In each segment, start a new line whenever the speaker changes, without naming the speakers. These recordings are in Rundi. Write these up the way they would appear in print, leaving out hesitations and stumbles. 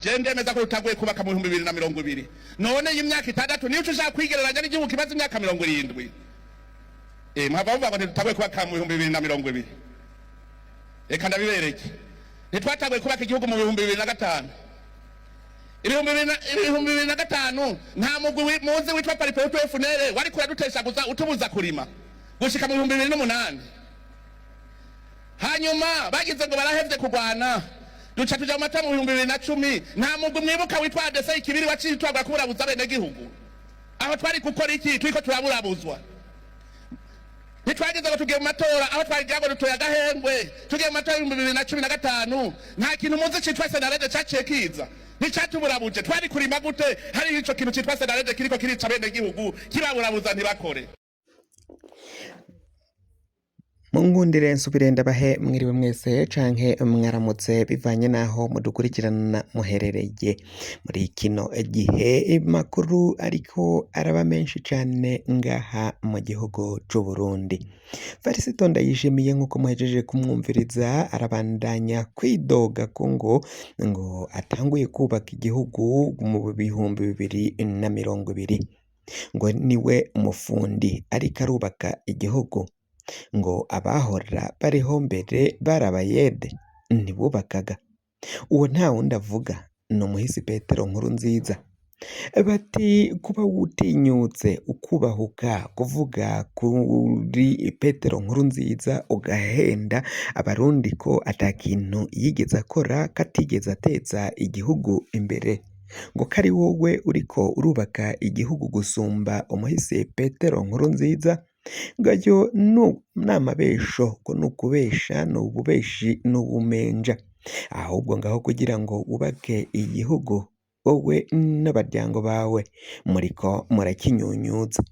je ndemeza ko rutaguye kubaka mu 2020 none y'imyaka 6 niyo ushaka kwigereranya n'igihugu kimaze imyaka 70 mwava vuga ngo rutaguye kubaka mu 2020 reka ndabibereke ntitwataguye kubaka igihugu mu 2005 2005 nta mugwi muzi witwa Paripeto FNL wari kuradutesha guza utubuza kurima gushika mu 2008 hanyuma bagize ngo barahevye kugwana duca tuja mu mata mu 2010 nta mugwi mwibuka witwa ADC ikibiri wacitwaga kuburabuza bene gihugu aho twari gukora iki twiko turaburabuzwa ntitwagize ngo tugiye mu matora aho twagiye ngo dutoya gahengwe tugiye mu matora 2015 nta kintu muzi citwa senarede caciye kiza nicatuburabuje twari kurima gute hari ico kintu citwa senarede kiriko kirica bene gihugu kibaburabuza ntibakore.
Mungundire nsubire ndabahe mwiriwe mwese canke mwaramutse bivanye naho mudukurikirana muherereye muri kino gihe makuru ariko araba menshi cane ngaha mu gihugu c'u Burundi. Varisito Ndayishimiye nkuko muhejeje kumwumviriza arabandanya kwidoga ko ngo atanguye kubaka igihugu mu 2020 ngo niwe umufundi ariko arubaka igihugu ngo abahora bariho mbere barabayede ntibubakaga. Uwo nta wundi avuga ni umuhisi Petero Nkurunziza. Bati kuba wutinyutse ukubahuka kuvuga kuri Petero Nkurunziza ugahenda abarundi ko atakintu yigeze akora katigeze ateza igihugu imbere ngo kari wowe uriko urubaka igihugu gusumba umuhisi Petero Nkurunziza ngayo n'amabesho ko nukubesha n'ububeshi n'ubumenja ahubwo ngaho kugira ngo ubake igihugu wowe n'abaryango bawe muriko murakinyunyuza.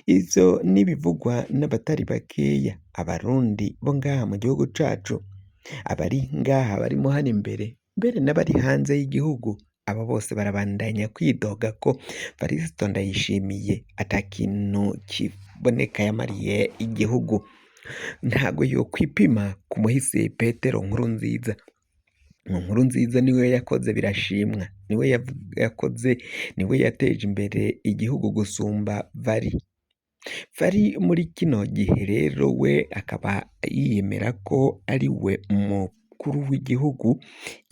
Ivyo nibivugwa n'abatari bakeya abarundi bo ngaha mu gihugu cacu abari ngaha barimo hano imbere mbere n'abari hanze y'igihugu aba bose barabandanya kwidoga ko Varisito Ndayishimiye atakintu kiboneka yamariye igihugu. Ntago yo kwipima ku muhisi Petero Nkurunziza. Nkurunziza niwe yakoze birashimwa, niwe yakoze, niwe yateje imbere igihugu gusumba Vari muri kino gihe rero we akaba yiyemera ko ari we mukuru w'igihugu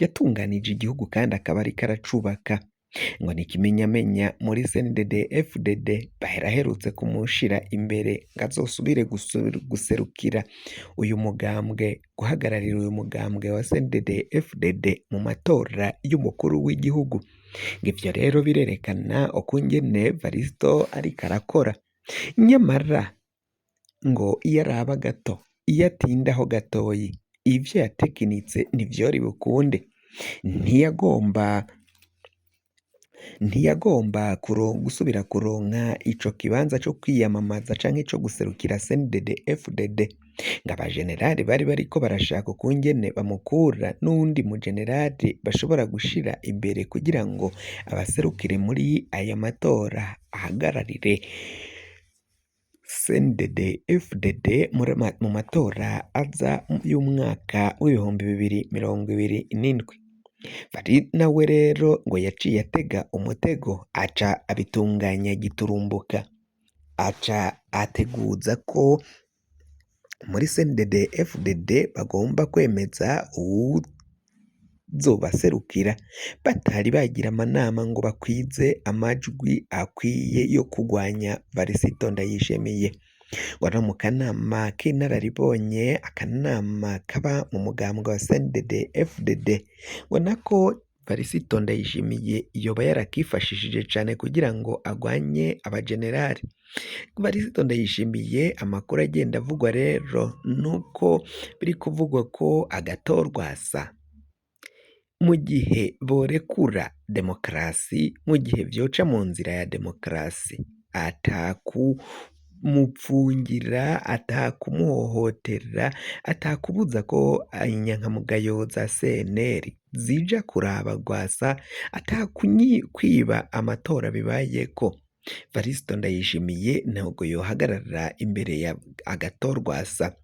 yatunganije igihugu kandi akaba ari karacubaka ngo nikimenyamenya muri CNDD FDD baheraherutse kumushira imbere ngazosubire guserukira uyu mugambwe guhagararira uyu mugambwe wa CNDD FDD mu matora y'umukuru w'igihugu. Ngivyo rero birerekana okungene Varisito ari karakora nyamara ngo iyaraba gato iyatindaho gatoyi ivyo yatekinitse ntivyori bukunde ntiyagomba gusubira kuronka ico kibanza co kwiyamamaza canke co guserukira CNDD FDD ngaba generali bari bariko barashaka kungene bamukura n'undi mu generali bashobora gushira imbere kugira ngo abaserukire muri aya matora ahagararire CNDD FDD mu matora aza y'umwaka w'2027. Vari nawe rero ngo yaciye atega umutego aca abitunganya giturumbuka aca ateguza ko muri CNDD FDD bagomba kwemeza uzobaserukira batari bagira amanama ngo bakwize amajwi akwiye yo kugwanya Varisito Ndayishimiye. Ngo mu kanama k'inararibonye akanama kaba mu mugambwe wa CNDD FDD ngo nako Varisito Ndayishimiye yoba yarakifashishije cane kugira ngo agwanye abagenerali. Varisito Ndayishimiye amakuru agenda avugwa rero nuko biri kuvugwa ko agatorwasa mu gihe borekura demokarasi, mu gihe vyoca mu nzira ya demokarasi atakumufungira, atakumuhohotera, atakubuza ko inyankamugayo za CNL zija kuraba Rwasa, atakwiba amatora bibayeko Varisito Ndayishimiye ntabwo yohagarara imbere ya agatorwasa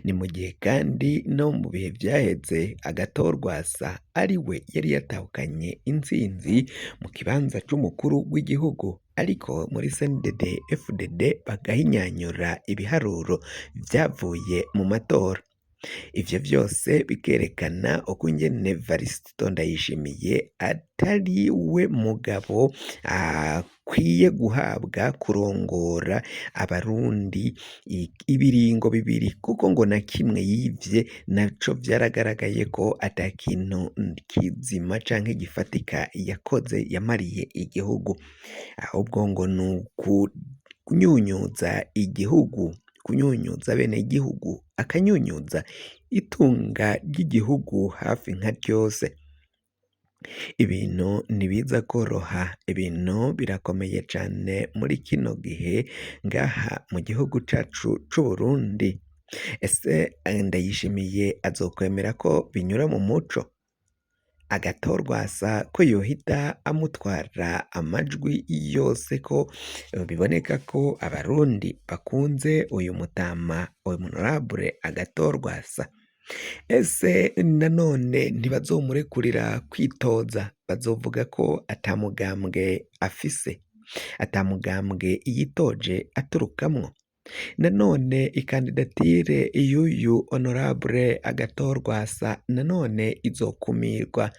Ni mu gihe kandi no mu bihe vyaheze Agathon Rwasa ari we yari yatahukanye intsinzi mu kibanza c'umukuru w'igihugu, ariko muri CNDD FDD bagahinyanyura ibiharuro vyavuye mu matora. Ivyo vyose bikerekana ukungene Varisito Ndayishimiye atari we mugabo akwiye guhabwa kurongora abarundi ibiringo bibiri, kuko ngo na kimwe yivye naco vyaragaragaye ko ata kintu kizima canke gifatika yakoze yamariye igihugu, ahubwo ngo nukunyunyuza igihugu, kunyunyuza bene igihugu, akanyunyuza itunga ry'igihugu hafi nka ryose. Ibintu ntibiza koroha, ibintu birakomeye cane muri kino gihe ngaha mu gihugu cacu c'Uburundi. Ese Ndayishimiye azokwemera ko binyura mu muco? Agathon Rwasa ko yohita amutwara amajwi yose, ko biboneka ko abarundi bakunze uyu mutama Honorable Agathon Rwasa? Ese nanone ntibazomurekurira kwitoza? Bazovuga ko ata mugambwe afise, ata mugambwe yitoje aturukamwo? Nanone ikandidatire y'uyu Honorable Agathon Rwasa nanone izokumirwa,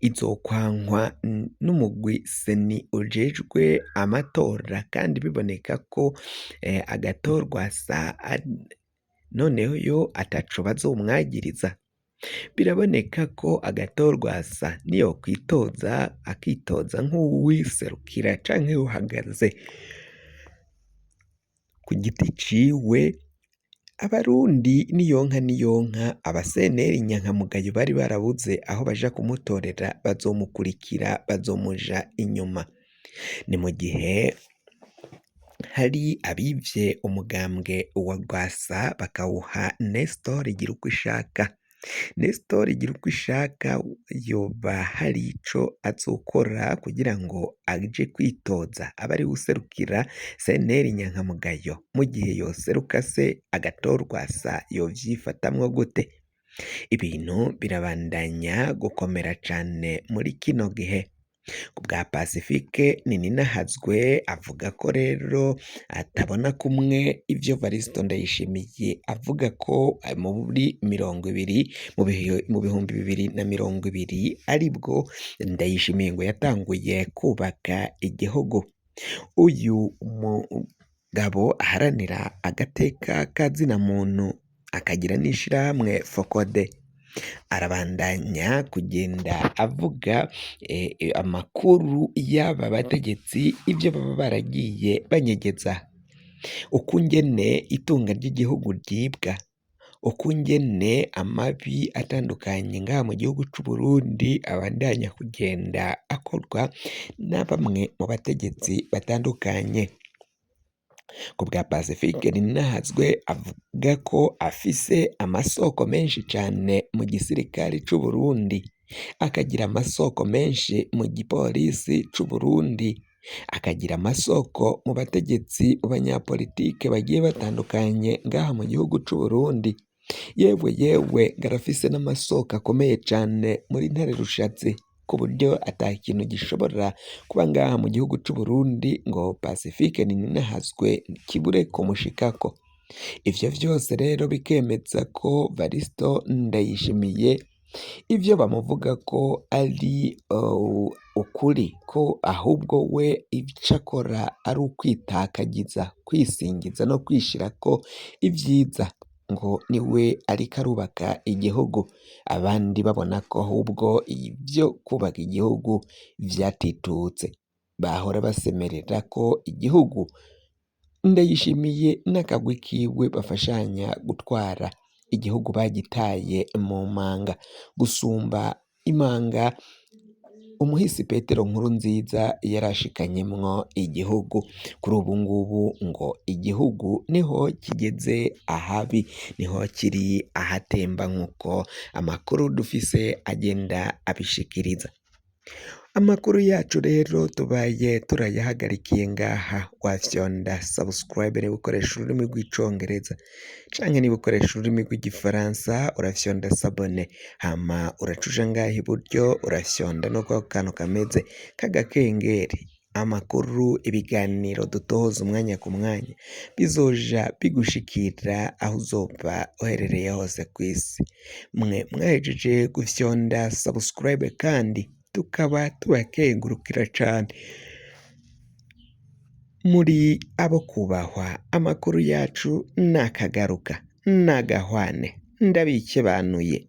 izokwankwa n'umugwi seni ujejwe amatora, kandi biboneka ko Agathon Rwasa noneho yo ataco bazomwagiriza. Biraboneka ko Agathon Rwasa niyo kwitoza akitoza nk'uwiserukira canke uhagaze ku giti ciwe, abarundi niyonka abaseneri nyankamugayo bari barabuze aho baja kumutorera bazomukurikira, bazomuja inyuma. Ni mu gihe hari abivye umugambwe wa Rwasa bakawuha Nestor Girukishaka. Nestor Girukishaka yoba hari ico azokora kugira ngo aje kwitoza abe ari userukira seneri nyankamugayo? Mu gihe yoseruka se Agathon Rwasa yovyifatamwo gute? Ibintu birabandanya gukomera cane muri kino gihe. Kubwa Pacifique Nininahazwe avuga ko rero atabona kumwe ivyo Varisito Ndayishimiye avuga ko muri 2020 aribwo Ndayishimiye ngo yatanguye kubaka igihugu. Uyu mugabo aharanira agateka kazina muntu akagira n'ishirahamwe Focode arabandanya kugenda avuga amakuru y'aba bategetsi, ivyo baba baragiye banyegeza, ukungene itunga ry'igihugu ryibwa, ukungene amabi atandukanye ngaha mu gihugu c'Uburundi abandanya kugenda akorwa na bamwe mu bategetsi batandukanye. Kubwa Pacifique Nininahazwe avuga ko afise amasoko menshi cane mu gisirikare c'Uburundi, akagira amasoko menshi mu gipolisi c'Uburundi, akagira amasoko mu bategetsi mu banyapolitike bagiye batandukanye ngaha mu gihugu c'Uburundi. Yewe garafise n'amasoko akomeye cane muri Ntare Rushatsi, ku buryo ata kintu gishobora kuba ngaha mu gihugu c'Uburundi ngo Pacifique Nininahazwe kibure kumushikako. Ivyo vyose rero bikemeza ko Varisito Ndayishimiye ivyo bamuvuga ko ari ukuri, ko ahubwo we ico akora ari ukwitakagiza, kwisingiza no kwishirako ivyiza, ngo niwe ariko arubaka igihugu, abandi babona ko ahubwo ivyo kubaka igihugu vyatitutse. Bahora basemerera ko igihugu Ndayishimiye n'akagwi kiwe bafashanya gutwara igihugu bagitaye mu manga, gusumba imanga umuhisi Petero Nkurunziza yarashikanyemwo igihugu. Kuri ubu ngubu ngo igihugu niho kigeze ahabi, niho kiri ahatemba, nk'uko amakuru dufise agenda abishikiriza. Amakuru yacu rero tubaye turayahagarikiye ngaha, wafyonda subscribe niba ukoresha ururimi rw'icongereza canke niba ukoresha ururimi rw'igifaransa urafyonda sabone, hama uracuja ngaha iburyo urafyonda no kwako kantu kameze k'agakengeri. Amakuru, ibiganiro dutohoza umwanya ku mwanya bizoja bigushikira aho uzoba uherereye hose kw'isi. Mwe mwahejeje gufyonda subscribe kandi tukaba tubakengurukira cane, muri abo kubahwa. Amakuru yacu nakagaruka, nagahwane, ndabikebanuye.